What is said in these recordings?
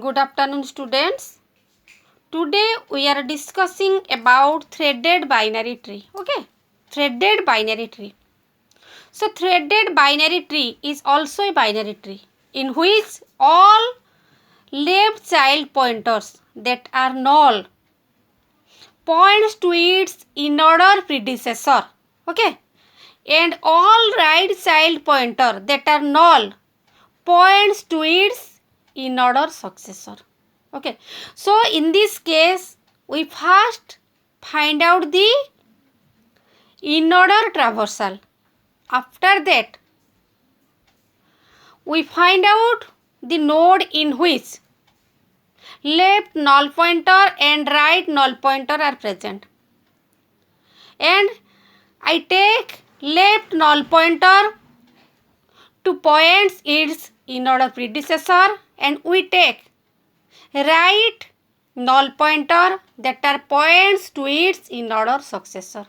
Good afternoon, students. Today we are discussing about threaded binary tree. Okay, threaded binary tree. So threaded binary tree is also a binary tree in which all left child pointers that are null points to its in-order predecessor. Okay, and all right child pointer that are null points to its in-order successor. Okay, so in this case we first find out the in-order traversal. After that we find out the node in which left null pointer and right null pointer are present, and I take left null pointer to points its in-order predecessor, and we take right null pointer that are points to its in-order successor.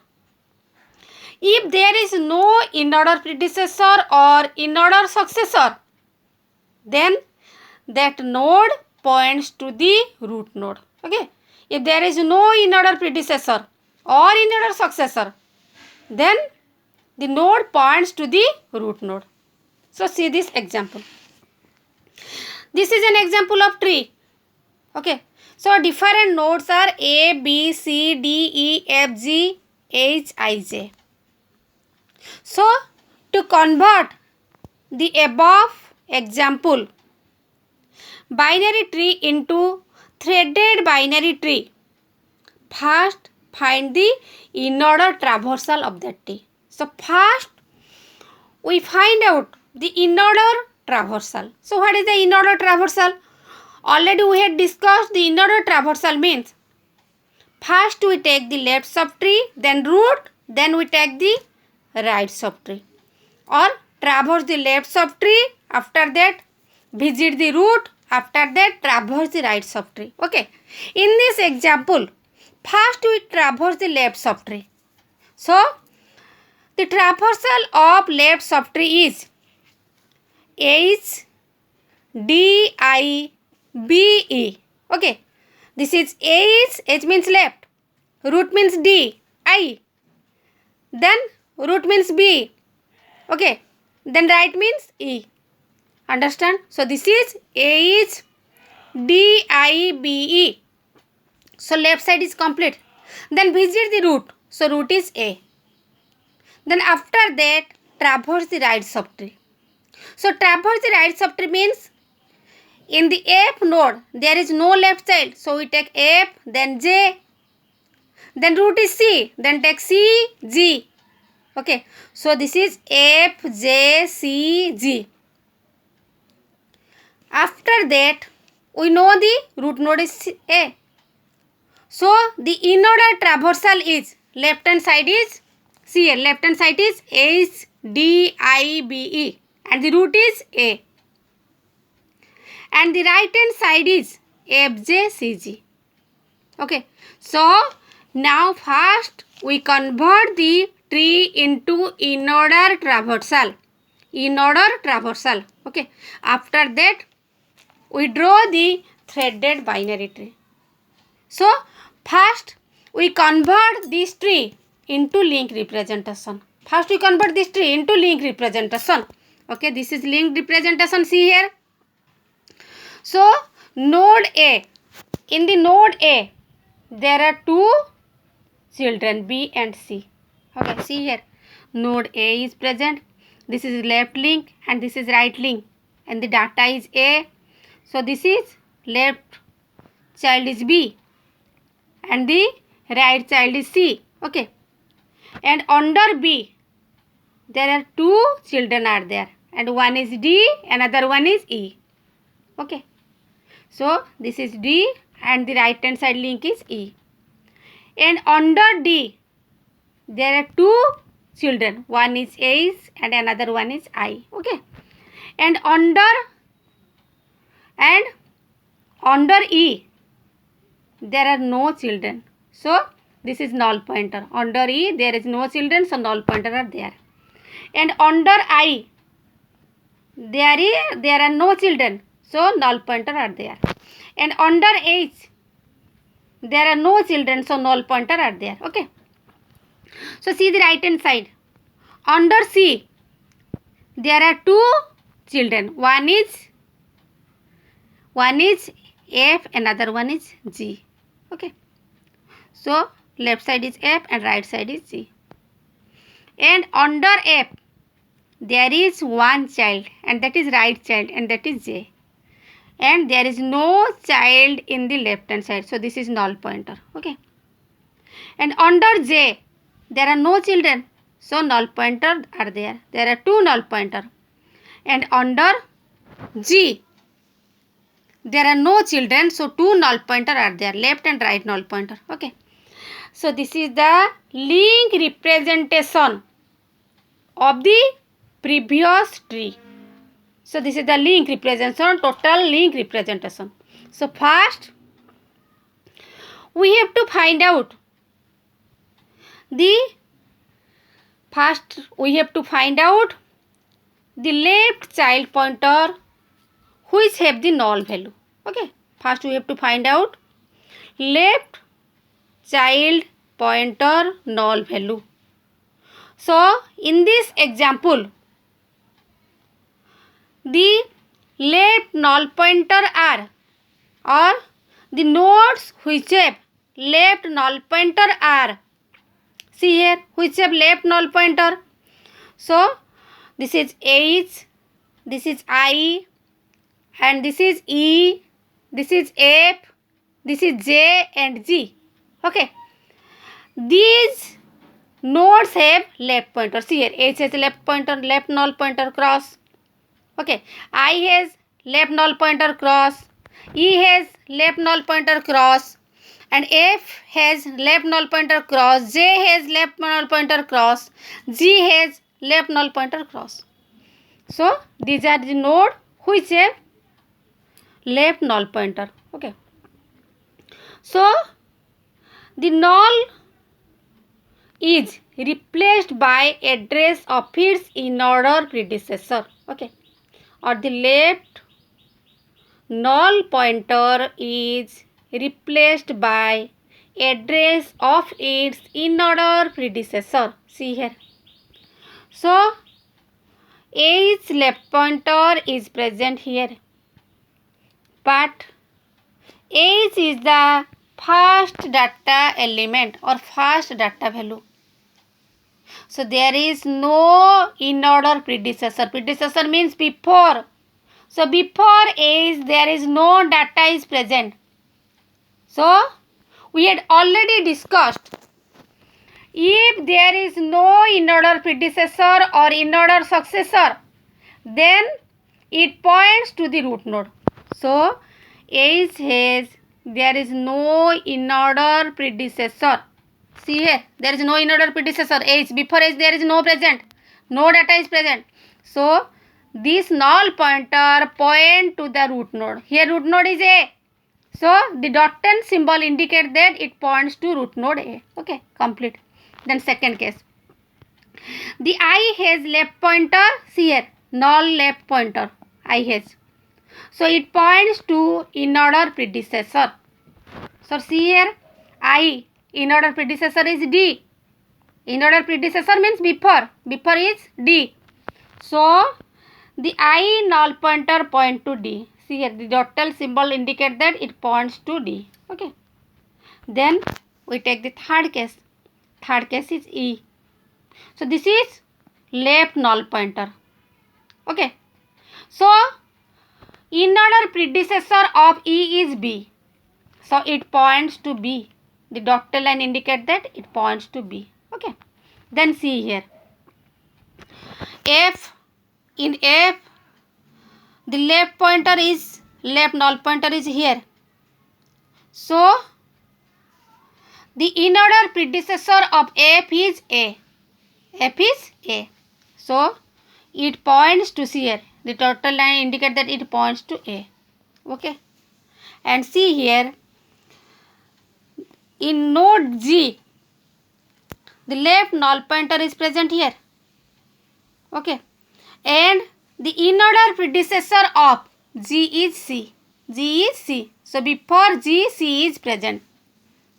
If there is no in-order predecessor or in-order successor, then that node points to the root node. Okay. If there is no in-order predecessor or in-order successor, then the node points to the root node. So see this example. This is an example of tree. Okay. So different nodes are A, B, C, D, E, F, G, H, I, J. So to convert the above example binary tree into threaded binary tree, first find the in-order traversal of that tree. So first we find out the in-order traversal. So what is the in-order traversal? Already we had discussed the in-order traversal means first we take the left subtree, then root, then we take the right subtree, or traverse the left subtree, after that visit the root, after that traverse the right subtree. Okay, in this example first we traverse the left subtree. So the traversal of left subtree is H, D, I, B, E. Okay, this is H means left, root means D, I, then root means B. Okay, then right means E. Understand? So this is H, D, I, B, E. So left side is complete. Then visit the root. So root is A. Then after that traverse the right subtree. So traverse the right subtree means in the F node there is no left child. So we take F, then J, then root is C, then take C, G. Okay, so this is F, J, C, G. After that we know the root node is A. So the in-order traversal is left hand side is CL, left hand side is H, D, I, B, E, and the root is A, and the right hand side is F, J, C, G. Okay, so now first we convert the tree into in-order traversal. In-order traversal. Okay, after that we draw the threaded binary tree. So first we convert this tree into link representation. First we convert this tree into link representation. Okay, this is link representation. See here. So node A. In the node A there are two children B and C. Okay, see here. Node A is present. This is left link and this is right link, and the data is A. So this is left child is B and the right child is C. Okay, and under B there are two children are there, and one is D, another one is E. Okay, so this is D and the right hand side link is E, and under D there are two children, one is H and another one is I. Okay, and under E there are no children, so this is null pointer. Under E there is no children, so null pointer are there, and under I there are no children, so null pointer are there. And under H, there are no children, so null pointer are there. Okay. So see the right hand side. Under C, there are two children. One is F, another one is G. Okay. So left side is F and right side is G. And under F, there is one child, and that is right child, and that is J. And there is no child in the left hand side, so this is null pointer. Okay. And under J, there are no children, so null pointer are there. There are two null pointer. And under G, there are no children, so two null pointer are there, left and right null pointer. Okay. So this is the link representation of the previous tree. So this is the link representation, total link representation. So first, we have to find out the left child pointer which have the null value. Okay. First we have to find out left child pointer null value. So in this example, the left null pointer are, or the nodes which have left null pointer are, see here, which have left null pointer. So this is H, this is I, and this is E, this is F, this is J and G. Okay. These nodes have left pointer. See here, H has left pointer, left null pointer cross. Okay. I has left null pointer cross. E has left null pointer cross. And F has left null pointer cross. J has left null pointer cross. G has left null pointer cross. So these are the node which have left null pointer. Okay. So the null is replaced by address of its in order predecessor. Okay. Or the left null pointer is replaced by address of its in order predecessor. See here. So H left pointer is present here, but H is the first data element or first data value. So there is no in order predecessor. Predecessor means before. So before H there is no data is present. So we had already discussed, if there is no in order predecessor or in order successor, then it points to the root node. So H has, there is no in order predecessor. See here, there is no in order predecessor. H, before H there is no present, no data is present. So this null pointer point to the root node. Here root node is A. So the dotted symbol indicates that it points to root node A. Okay, complete. Then second case, the I has left pointer. See here, null left pointer I has. So it points to in order predecessor. So see here, I, in order predecessor is D. In order predecessor means before. Before is D. So the I null pointer point to D. See here, the dotted symbol indicates that it points to D. Okay. Then we take the third case. Third case is E. So this is left null pointer. Okay. So in order predecessor of E is B. So it points to B. The dotted line indicates that it points to B. Okay. Then see here. F. In F, the left pointer is, left null pointer is here. So the in order predecessor of F is A. F is A. So it points to, see here, the dotted line indicates that it points to A. Okay. And see here, in node G, the left null pointer is present here. Okay. And the in order predecessor of G is C. G is C. So before G, C is present.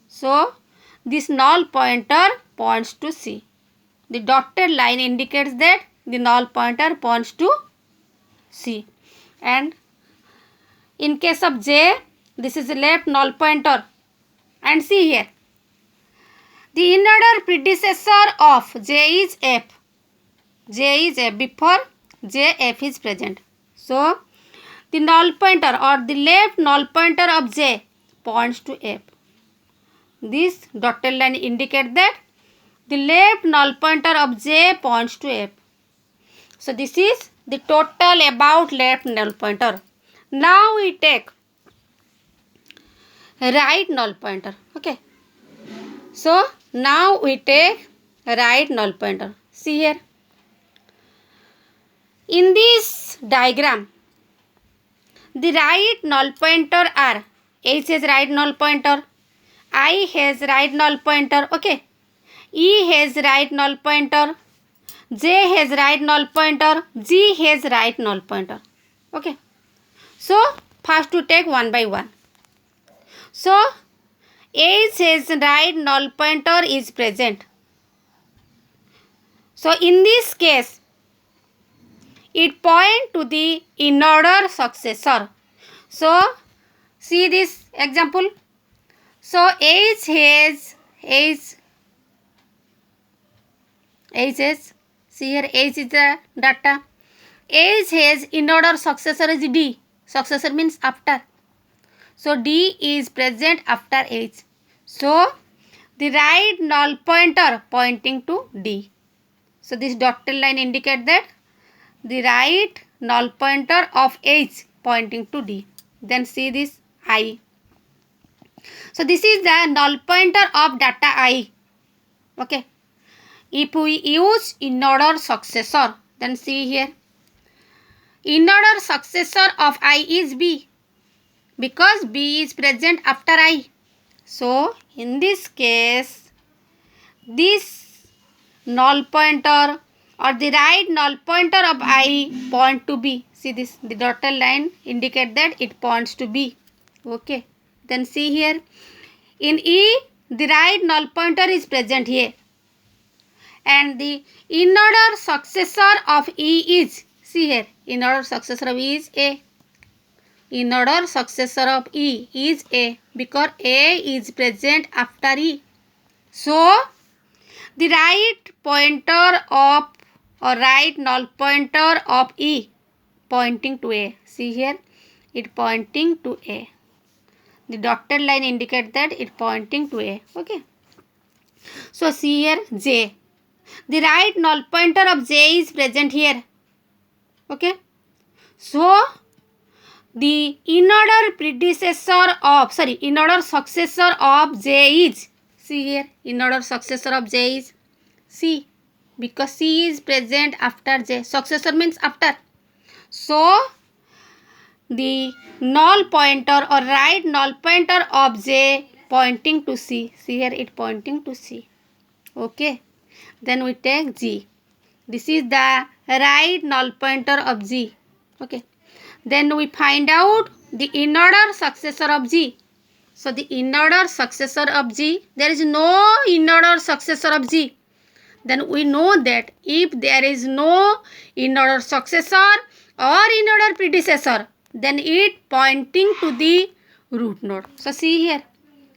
So this null pointer points to C. The dotted line indicates that the null pointer points to C. And in case of J, this is the left null pointer. And see here, the in-order predecessor of J is F. J is F before J, F is present. So the null pointer or the left null pointer of J points to F. This dotted line indicates that the left null pointer of J points to F. So this is the total about left null pointer. Now we take right null pointer. Okay. So now we take right null pointer. See here. In this diagram, the right null pointer are H has right null pointer, I has right null pointer, okay. E has right null pointer, J has right null pointer, G has right null pointer, okay. So first to take one by one. So H has right null pointer is present. So in this case, it point to the in-order successor. So see this example. So H has, see here H is the data. H has in-order successor is D. Successor means after. So D is present after H. So the right null pointer pointing to D. So this dotted line indicates that the right null pointer of H pointing to D. Then see this I. So this is the null pointer of data I. Okay. If we use in-order successor, then see here. In-order successor of I is B, because B is present after I. So in this case, this null pointer or the right null pointer of I point to B. See this, the dotted line indicate that it points to B. Okay. Then see here, in E, the right null pointer is present here. And the in-order successor of E is, see here, in-order successor of E is A. In-order successor of E is A, because A is present after E. So the right pointer of or right null pointer of E pointing to A. See here, it pointing to A. The dotted line indicates that it pointing to A. Okay. So see here J. The right null pointer of J is present here. Okay. So the in-order successor of J is, see here, in-order successor of J is C, because C is present after J. Successor means after. So the null pointer or right null pointer of J pointing to C. See here, it pointing to C. Okay. Then we take G. This is the right null pointer of G. Okay. Then we find out the in-order successor of G. So the in-order successor of G, there is no in-order successor of G. Then we know that if there is no in-order successor or in-order predecessor, then it pointing to the root node. So see here,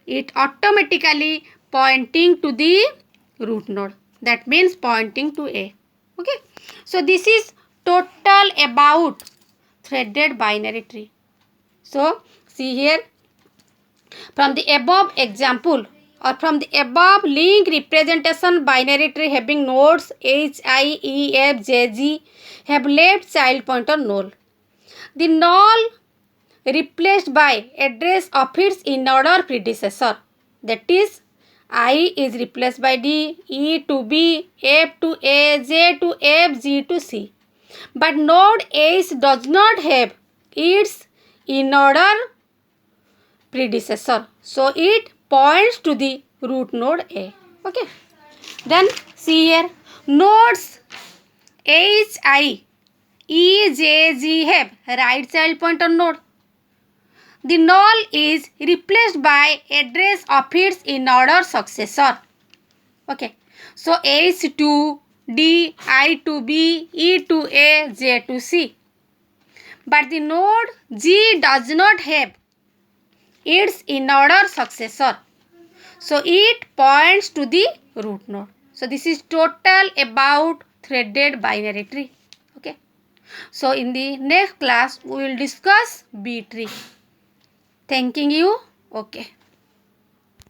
it automatically pointing to the root node. That means pointing to A. Okay. So this is total about threaded binary tree. So see here, from the above example or from the above link representation, binary tree having nodes H, I, E, F, J, G have left child pointer null. The null replaced by address of its in-order predecessor, that is I is replaced by D, E to B, F to A, J to F, G to C. But node H does not have its in-order predecessor. So it points to the root node A. Okay. Then see here, nodes H, I, E, J, G have right child pointer node. the null is replaced by address of its in order successor. Okay, so H to D, I to B, E to A, J to C. But the node G does not have its in order successor. So it points to the root node. So this is total about threaded binary tree. Okay. So in the next class we will discuss B tree. Thanking you. Okay.